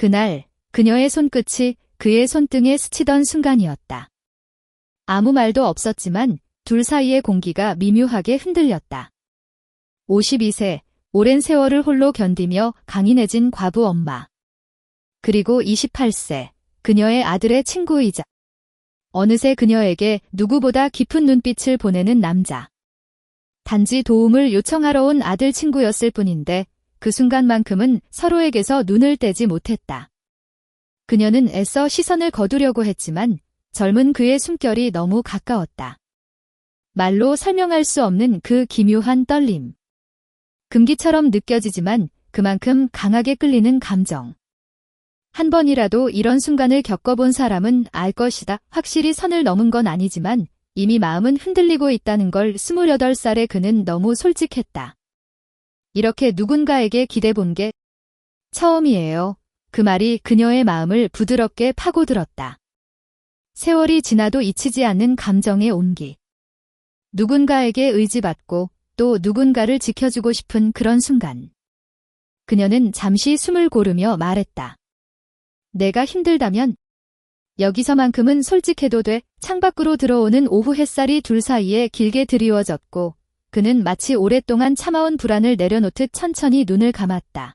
그날 그녀의 손끝이 그의 손등에 스치던 순간이었다. 아무 말도 없었지만 둘 사이의 공기가 미묘하게 흔들렸다. 52세, 오랜 세월을 홀로 견디며 강인해진 과부 엄마. 그리고 28세, 그녀의 아들의 친구이자 어느새 그녀에게 누구보다 깊은 눈빛을 보내는 남자. 단지 도움을 요청하러 온 아들 친구였을 뿐인데 그 순간만큼은 서로에게서 눈을 떼지 못했다. 그녀는 애써 시선을 거두려고 했지만 젊은 그의 숨결이 너무 가까웠다. 말로 설명할 수 없는 그 기묘한 떨림. 금기처럼 느껴지지만 그만큼 강하게 끌리는 감정. 한 번이라도 이런 순간을 겪어본 사람은 알 것이다. 확실히 선을 넘은 건 아니지만 이미 마음은 흔들리고 있다는 걸 28살의 그는 너무 솔직했다. 이렇게 누군가에게 기대본 게 처음이에요. 그 말이 그녀의 마음을 부드럽게 파고들었다. 세월이 지나도 잊히지 않는 감정의 온기. 누군가에게 의지받고 또 누군가를 지켜주고 싶은 그런 순간. 그녀는 잠시 숨을 고르며 말했다. 내가 힘들다면 여기서만큼은 솔직해도 돼. 창밖으로 들어오는 오후 햇살이 둘 사이에 길게 드리워졌고 그는 마치 오랫동안 참아온 불안을 내려놓듯 천천히 눈을 감았다.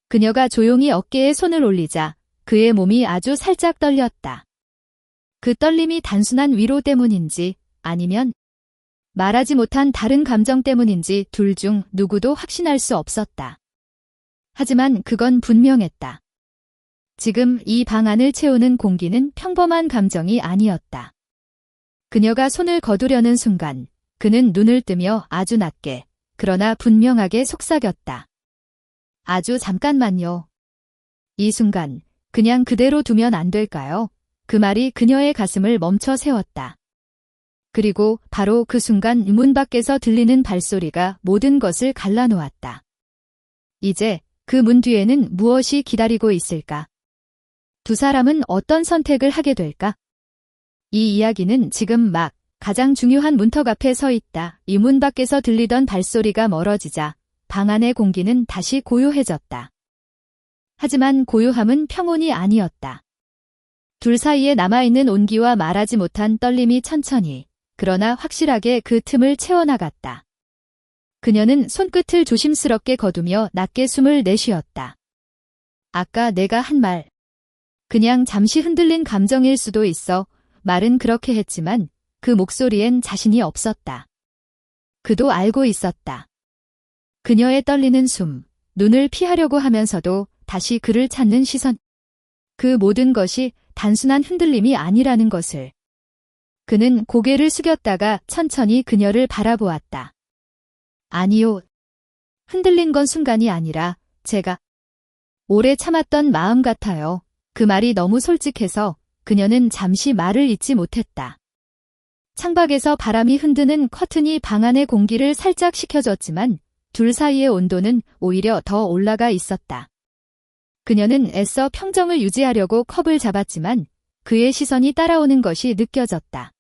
그녀가 조용히 어깨에 손을 올리자 그의 몸이 아주 살짝 떨렸다. 그 떨림이 단순한 위로 때문인지 아니면 말하지 못한 다른 감정 때문인지 둘 중 누구도 확신할 수 없었다. 하지만 그건 분명했다. 지금 이 방 안을 채우는 공기는 평범한 감정이 아니었다. 그녀가 손을 거두려는 순간 그는 눈을 뜨며 아주 낮게 그러나 분명하게 속삭였다. 아주 잠깐만요. 이 순간 그냥 그대로 두면 안 될까요? 그 말이 그녀의 가슴을 멈춰 세웠다. 그리고 바로 그 순간 문 밖에서 들리는 발소리가 모든 것을 갈라놓았다. 이제 그 문 뒤에는 무엇이 기다리고 있을까? 두 사람은 어떤 선택을 하게 될까? 이 이야기는 지금 막 가장 중요한 문턱 앞에 서 있다. 이 문 밖에서 들리던 발소리가 멀어지자 방 안의 공기는 다시 고요해졌다. 하지만 고요함은 평온이 아니었다. 둘 사이에 남아있는 온기와 말하지 못한 떨림이 천천히 그러나 확실하게 그 틈을 채워나갔다. 그녀는 손끝을 조심스럽게 거두며 낮게 숨을 내쉬었다. 아까 내가 한 말. 그냥 잠시 흔들린 감정일 수도 있어. 말은 그렇게 했지만 그 목소리엔 자신이 없었다. 그도 알고 있었다. 그녀의 떨리는 숨, 눈을 피하려고 하면서도 다시 그를 찾는 시선. 그 모든 것이 단순한 흔들림이 아니라는 것을. 그는 고개를 숙였다가 천천히 그녀를 바라보았다. 아니요. 흔들린 건 순간이 아니라 제가 오래 참았던 마음 같아요. 그 말이 너무 솔직해서 그녀는 잠시 말을 잇지 못했다. 창밖에서 바람이 흔드는 커튼이 방 안의 공기를 살짝 식혀줬지만 둘 사이의 온도는 오히려 더 올라가 있었다. 그녀는 애써 평정을 유지하려고 컵을 잡았지만 그의 시선이 따라오는 것이 느껴졌다.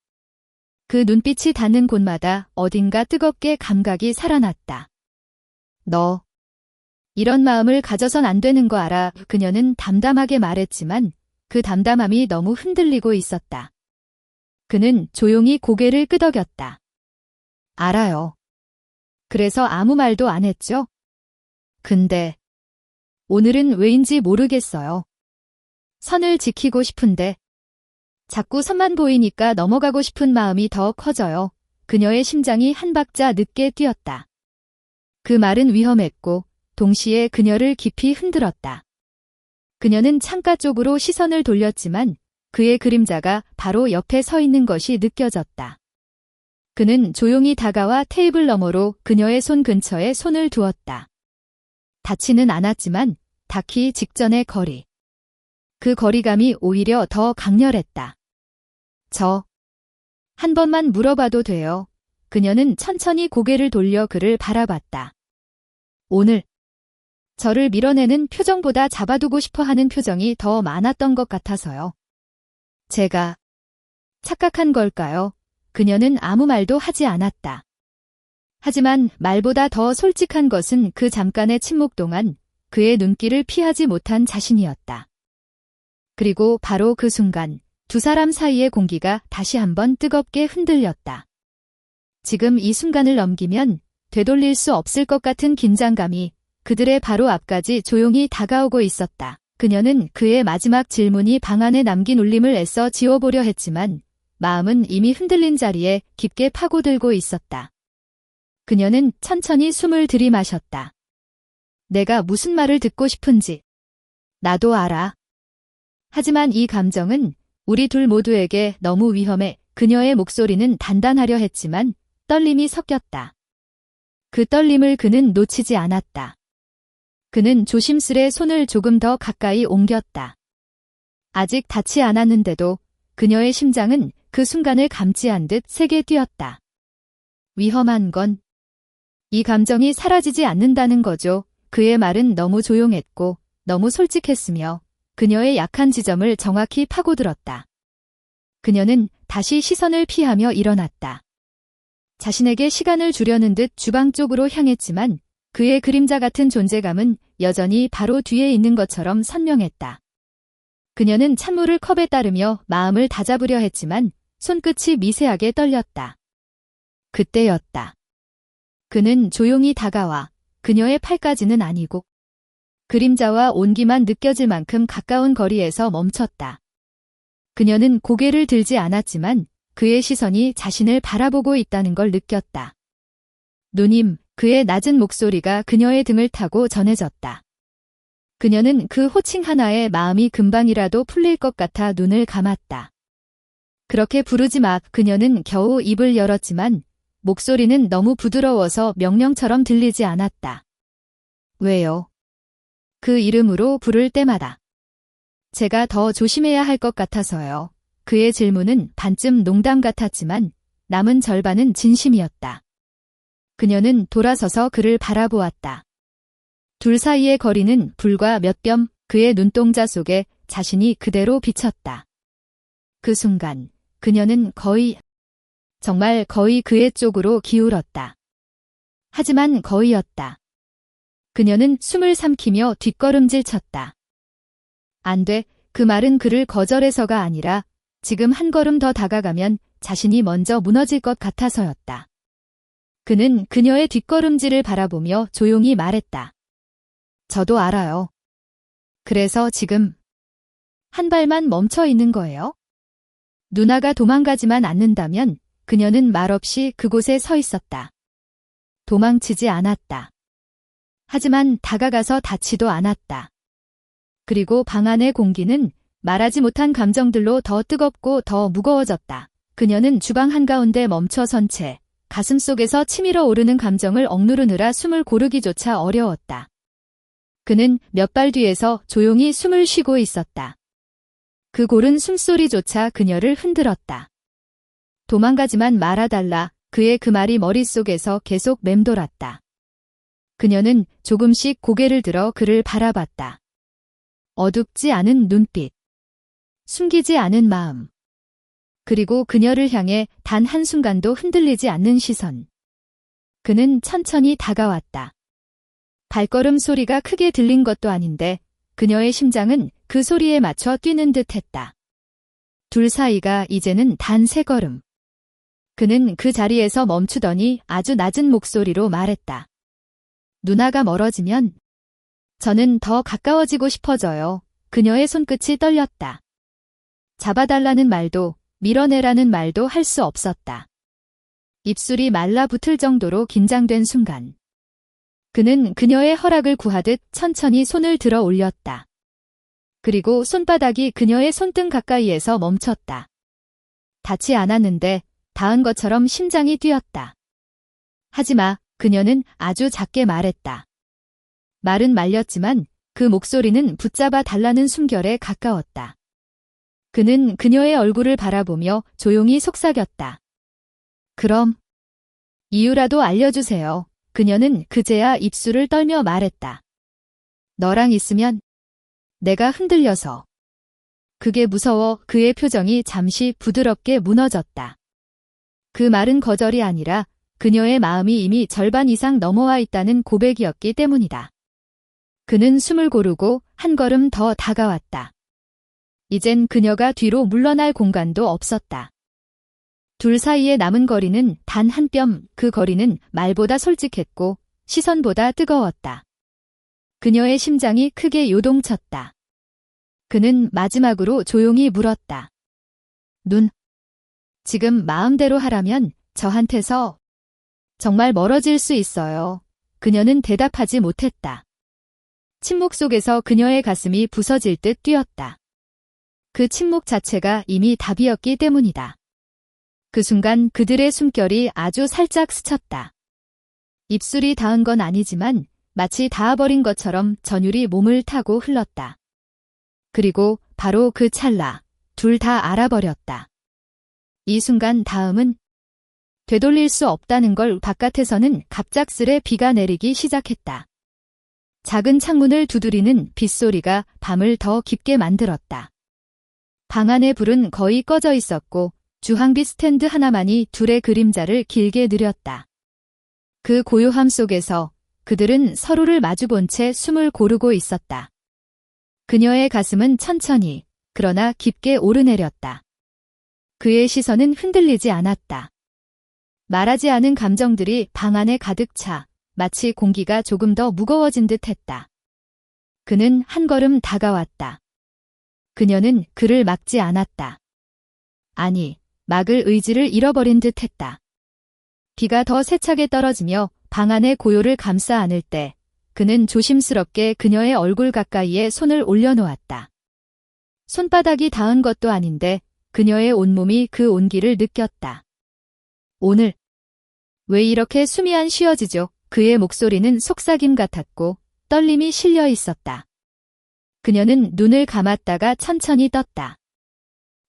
그 눈빛이 닿는 곳마다 어딘가 뜨겁게 감각이 살아났다. 너 이런 마음을 가져선 안 되는 거 알아. 그녀는 담담하게 말했지만 그 담담함이 너무 흔들리고 있었다. 그는 조용히 고개를 끄덕였다. 알아요. 그래서 아무 말도 안 했죠? 근데 오늘은 왜인지 모르겠어요. 선을 지키고 싶은데 자꾸 선만 보이니까 넘어가고 싶은 마음이 더 커져요. 그녀의 심장이 한 박자 늦게 뛰었다. 그 말은 위험했고 동시에 그녀를 깊이 흔들었다. 그녀는 창가 쪽으로 시선을 돌렸지만 그의 그림자가 바로 옆에 서 있는 것이 느껴졌다. 그는 조용히 다가와 테이블 너머로 그녀의 손 근처에 손을 두었다. 닿지는 않았지만 닿기 직전의 거리. 그 거리감이 오히려 더 강렬했다. 한 번만 물어봐도 돼요. 그녀는 천천히 고개를 돌려 그를 바라봤다. 오늘 저를 밀어내는 표정보다 잡아두고 싶어 하는 표정이 더 많았던 것 같아서요. 제가 착각한 걸까요? 그녀는 아무 말도 하지 않았다. 하지만 말보다 더 솔직한 것은 그 잠깐의 침묵 동안 그의 눈길을 피하지 못한 자신이었다. 그리고 바로 그 순간 두 사람 사이의 공기가 다시 한번 뜨겁게 흔들렸다. 지금 이 순간을 넘기면 되돌릴 수 없을 것 같은 긴장감이 그들의 바로 앞까지 조용히 다가오고 있었다. 그녀는 그의 마지막 질문이 방 안에 남긴 울림을 애써 지워보려 했지만 마음은 이미 흔들린 자리에 깊게 파고들고 있었다. 그녀는 천천히 숨을 들이마셨다. 내가 무슨 말을 듣고 싶은지 나도 알아. 하지만 이 감정은 우리 둘 모두에게 너무 위험해. 그녀의 목소리는 단단하려 했지만 떨림이 섞였다. 그 떨림을 그는 놓치지 않았다. 그는 조심스레 손을 조금 더 가까이 옮겼다. 아직 닿지 않았는데도 그녀의 심장은 그 순간을 감지한 듯 세게 뛰었다. 위험한 건 이 감정이 사라지지 않는다는 거죠. 그의 말은 너무 조용했고 너무 솔직했으며 그녀의 약한 지점을 정확히 파고들었다. 그녀는 다시 시선을 피하며 일어났다. 자신에게 시간을 주려는 듯 주방 쪽으로 향했지만 그의 그림자 같은 존재감은 여전히 바로 뒤에 있는 것처럼 선명했다. 그녀는 찬물을 컵에 따르며 마음을 다잡으려 했지만 손끝이 미세하게 떨렸다. 그때였다. 그는 조용히 다가와 그녀의 팔까지는 아니고 그림자와 온기만 느껴질 만큼 가까운 거리에서 멈췄다. 그녀는 고개를 들지 않았지만 그의 시선이 자신을 바라보고 있다는 걸 느꼈다. 누님, 그의 낮은 목소리가 그녀의 등을 타고 전해졌다. 그녀는 그 호칭 하나에 마음이 금방이라도 풀릴 것 같아 눈을 감았다. 그렇게 부르지 마. 그녀는 겨우 입을 열었지만 목소리는 너무 부드러워서 명령처럼 들리지 않았다. 왜요? 그 이름으로 부를 때마다. 제가 더 조심해야 할 것 같아서요. 그의 질문은 반쯤 농담 같았지만 남은 절반은 진심이었다. 그녀는 돌아서서 그를 바라보았다. 둘 사이의 거리는 불과 몇 뼘. 그의 눈동자 속에 자신이 그대로 비쳤다. 그 순간 그녀는 정말 거의 그의 쪽으로 기울었다. 하지만 거의였다. 그녀는 숨을 삼키며 뒷걸음질 쳤다. 안 돼. 그 말은 그를 거절해서가 아니라 지금 한 걸음 더 다가가면 자신이 먼저 무너질 것 같아서였다. 그는 그녀의 뒷걸음질을 바라보며 조용히 말했다. 저도 알아요. 그래서 지금 한 발만 멈춰 있는 거예요? 누나가 도망가지만 않는다면 그녀는 말없이 그곳에 서 있었다. 도망치지 않았다. 하지만 다가가서 닿지도 않았다. 그리고 방 안의 공기는 말하지 못한 감정들로 더 뜨겁고 더 무거워졌다. 그녀는 주방 한가운데 멈춰 선 채 가슴속에서 치밀어 오르는 감정을 억누르느라 숨을 고르기조차 어려웠다. 그는 몇 발 뒤에서 조용히 숨을 쉬고 있었다. 그 고른 숨소리조차 그녀를 흔들었다. 도망가지만 말아달라. 그의 그 말이 머릿속에서 계속 맴돌았다. 그녀는 조금씩 고개를 들어 그를 바라봤다. 어둡지 않은 눈빛, 숨기지 않은 마음, 그리고 그녀를 향해 단 한순간도 흔들리지 않는 시선. 그는 천천히 다가왔다. 발걸음 소리가 크게 들린 것도 아닌데 그녀의 심장은 그 소리에 맞춰 뛰는 듯 했다. 둘 사이가 이제는 단 3걸음. 그는 그 자리에서 멈추더니 아주 낮은 목소리로 말했다. 누나가 멀어지면 저는 더 가까워지고 싶어져요. 그녀의 손끝이 떨렸다. 잡아달라는 말도 밀어내라는 말도 할 수 없었다. 입술이 말라붙을 정도로 긴장된 순간. 그는 그녀의 허락을 구하듯 천천히 손을 들어 올렸다. 그리고 손바닥이 그녀의 손등 가까이에서 멈췄다. 닿지 않았는데 닿은 것처럼 심장이 뛰었다. 하지마. 그녀는 아주 작게 말했다. 말은 말렸지만 그 목소리는 붙잡아 달라는 숨결에 가까웠다. 그는 그녀의 얼굴을 바라보며 조용히 속삭였다. 그럼 이유라도 알려주세요. 그녀는 그제야 입술을 떨며 말했다. 너랑 있으면 내가 흔들려서. 그게 무서워. 그의 표정이 잠시 부드럽게 무너졌다. 그 말은 거절이 아니라 그녀의 마음이 이미 절반 이상 넘어와 있다는 고백이었기 때문이다. 그는 숨을 고르고 한 걸음 더 다가왔다. 이젠 그녀가 뒤로 물러날 공간도 없었다. 둘 사이에 남은 거리는 단 한 뼘, 그 거리는 말보다 솔직했고 시선보다 뜨거웠다. 그녀의 심장이 크게 요동쳤다. 그는 마지막으로 조용히 물었다. 지금 마음대로 하라면 저한테서 정말 멀어질 수 있어요. 그녀는 대답하지 못했다. 침묵 속에서 그녀의 가슴이 부서질 듯 뛰었다. 그 침묵 자체가 이미 답이었기 때문이다. 그 순간 그들의 숨결이 아주 살짝 스쳤다. 입술이 닿은 건 아니지만 마치 닿아버린 것처럼 전율이 몸을 타고 흘렀다. 그리고 바로 그 찰나, 둘 다 알아버렸다. 이 순간 다음은 되돌릴 수 없다는 걸. 바깥에서는 갑작스레 비가 내리기 시작했다. 작은 창문을 두드리는 빗소리가 밤을 더 깊게 만들었다. 방 안의 불은 거의 꺼져 있었고 주황빛 스탠드 하나만이 둘의 그림자를 길게 느렸다. 그 고요함 속에서 그들은 서로를 마주본 채 숨을 고르고 있었다. 그녀의 가슴은 천천히, 그러나 깊게 오르내렸다. 그의 시선은 흔들리지 않았다. 말하지 않은 감정들이 방 안에 가득 차 마치 공기가 조금 더 무거워진 듯 했다. 그는 한 걸음 다가왔다. 그녀는 그를 막지 않았다. 아니, 막을 의지를 잃어버린 듯 했다. 비가 더 세차게 떨어지며 방 안의 고요를 감싸 안을 때 그는 조심스럽게 그녀의 얼굴 가까이에 손을 올려놓았다. 손바닥이 닿은 것도 아닌데 그녀의 온몸이 그 온기를 느꼈다. 오늘 왜 이렇게 숨이 안 쉬어지죠? 그의 목소리는 속삭임 같았고 떨림이 실려 있었다. 그녀는 눈을 감았다가 천천히 떴다.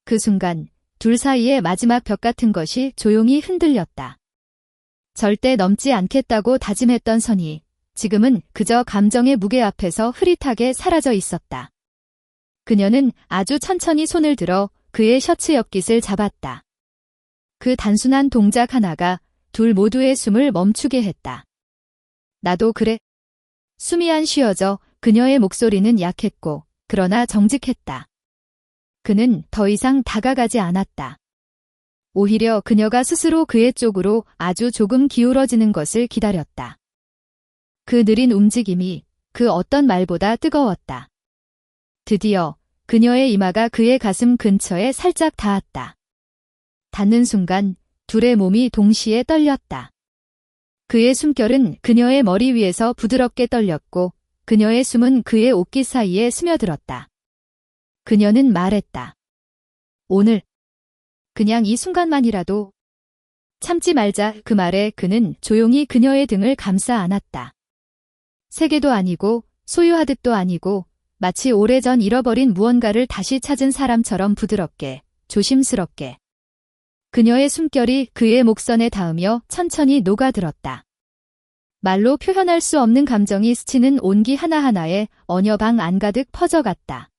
그 순간 둘 사이의 마지막 벽 같은 것이 조용히 흔들렸다. 절대 넘지 않겠다고 다짐했던 선이 지금은 그저 감정의 무게 앞에서 흐릿하게 사라져 있었다. 그녀는 아주 천천히 손을 들어 그의 셔츠 옆깃을 잡았다. 그 단순한 동작 하나가 둘 모두의 숨을 멈추게 했다. 나도 그래. 숨이 안 쉬어져. 그녀의 목소리는 약했고 그러나 정직했다. 그는 더 이상 다가가지 않았다. 오히려 그녀가 스스로 그의 쪽으로 아주 조금 기울어지는 것을 기다렸다. 그 느린 움직임이 그 어떤 말보다 뜨거웠다. 드디어 그녀의 이마가 그의 가슴 근처에 살짝 닿았다. 닿는 순간 둘의 몸이 동시에 떨렸다. 그의 숨결은 그녀의 머리 위에서 부드럽게 떨렸고 그녀의 숨은 그의 옷깃 사이에 스며들었다. 그녀는 말했다. 오늘 그냥 이 순간만이라도 참지 말자. 그 말에 그는 조용히 그녀의 등을 감싸 안았다. 세계도 아니고 소유하듯도 아니고 마치 오래전 잃어버린 무언가를 다시 찾은 사람처럼 부드럽게, 조심스럽게. 그녀의 숨결이 그의 목선에 닿으며 천천히 녹아들었다. 말로 표현할 수 없는 감정이 스치는 온기 하나하나에 어녀 방 안가득 퍼져갔다.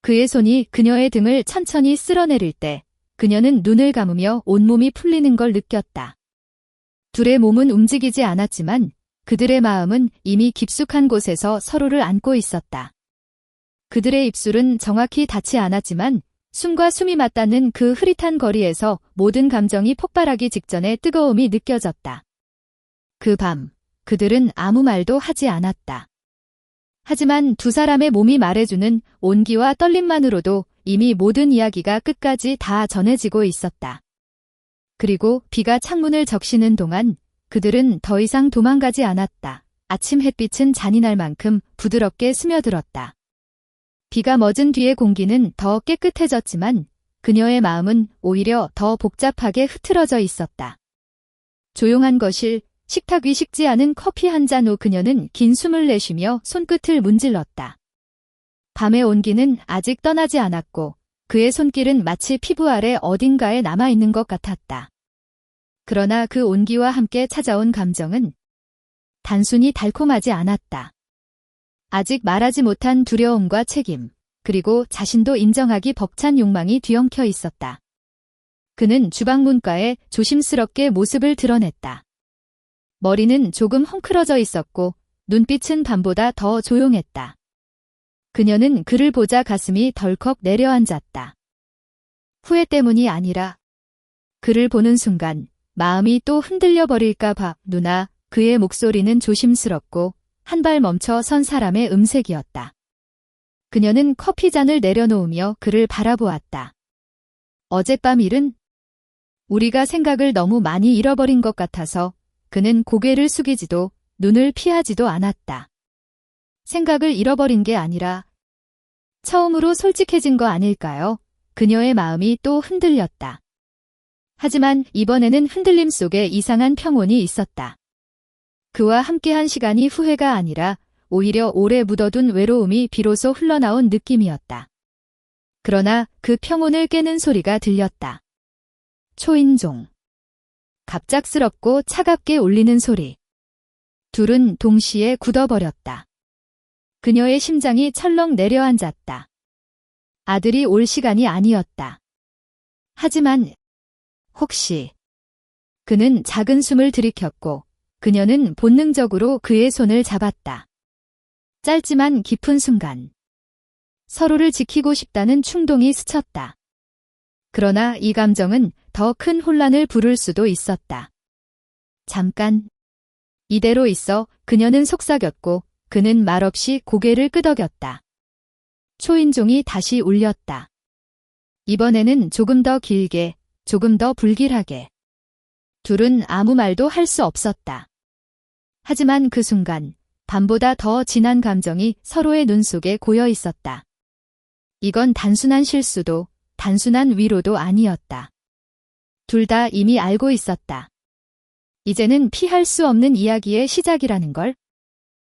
그의 손이 그녀의 등을 천천히 쓸어내릴 때 그녀는 눈을 감으며 온몸이 풀리는 걸 느꼈다. 둘의 몸은 움직이지 않았지만 그들의 마음은 이미 깊숙한 곳에서 서로를 안고 있었다. 그들의 입술은 정확히 닿지 않았지만 숨과 숨이 맞닿는 그 흐릿한 거리에서 모든 감정이 폭발하기 직전의 뜨거움이 느껴졌다. 그 밤, 그들은 아무 말도 하지 않았다. 하지만 두 사람의 몸이 말해주는 온기와 떨림만으로도 이미 모든 이야기가 끝까지 다 전해지고 있었다. 그리고 비가 창문을 적시는 동안 그들은 더 이상 도망가지 않았다. 아침 햇빛은 잔인할 만큼 부드럽게 스며들었다. 비가 멎은 뒤의 공기는 더 깨끗해졌지만 그녀의 마음은 오히려 더 복잡하게 흐트러져 있었다. 조용한 거실, 식탁 위 식지 않은 커피 한 잔 후 그녀는 긴 숨을 내쉬며 손끝을 문질렀다. 밤의 온기는 아직 떠나지 않았고 그의 손길은 마치 피부 아래 어딘가에 남아있는 것 같았다. 그러나 그 온기와 함께 찾아온 감정은 단순히 달콤하지 않았다. 아직 말하지 못한 두려움과 책임, 그리고 자신도 인정하기 벅찬 욕망이 뒤엉켜 있었다. 그는 주방 문가에 조심스럽게 모습을 드러냈다. 머리는 조금 헝클어져 있었고 눈빛은 밤보다 더 조용했다. 그녀는 그를 보자 가슴이 덜컥 내려앉았다. 후회 때문이 아니라 그를 보는 순간 마음이 또 흔들려 버릴까 봐. 누나, 그의 목소리는 조심스럽고 한 발 멈춰 선 사람의 음색이었다. 그녀는 커피잔을 내려놓으며 그를 바라보았다. 어젯밤 일은? 우리가 생각을 너무 많이 잃어버린 것 같아서. 그는 고개를 숙이지도 눈을 피하지도 않았다. 생각을 잃어버린 게 아니라 처음으로 솔직해진 거 아닐까요? 그녀의 마음이 또 흔들렸다. 하지만 이번에는 흔들림 속에 이상한 평온이 있었다. 그와 함께한 시간이 후회가 아니라 오히려 오래 묻어둔 외로움이 비로소 흘러나온 느낌이었다. 그러나 그 평온을 깨는 소리가 들렸다. 초인종. 갑작스럽고 차갑게 울리는 소리. 둘은 동시에 굳어버렸다. 그녀의 심장이 철렁 내려앉았다. 아들이 올 시간이 아니었다. 하지만 혹시 그는 작은 숨을 들이켰고 그녀는 본능적으로 그의 손을 잡았다. 짧지만 깊은 순간 서로를 지키고 싶다는 충동이 스쳤다. 그러나 이 감정은 더 큰 혼란을 부를 수도 있었다. 잠깐. 이대로 있어. 그녀는 속삭였고 그는 말없이 고개를 끄덕였다. 초인종이 다시 울렸다. 이번에는 조금 더 길게, 조금 더 불길하게. 둘은 아무 말도 할 수 없었다. 하지만 그 순간 밤보다 더 진한 감정이 서로의 눈 속에 고여 있었다. 이건 단순한 실수도, 단순한 위로도 아니었다. 둘 다 이미 알고 있었다. 이제는 피할 수 없는 이야기의 시작이라는 걸.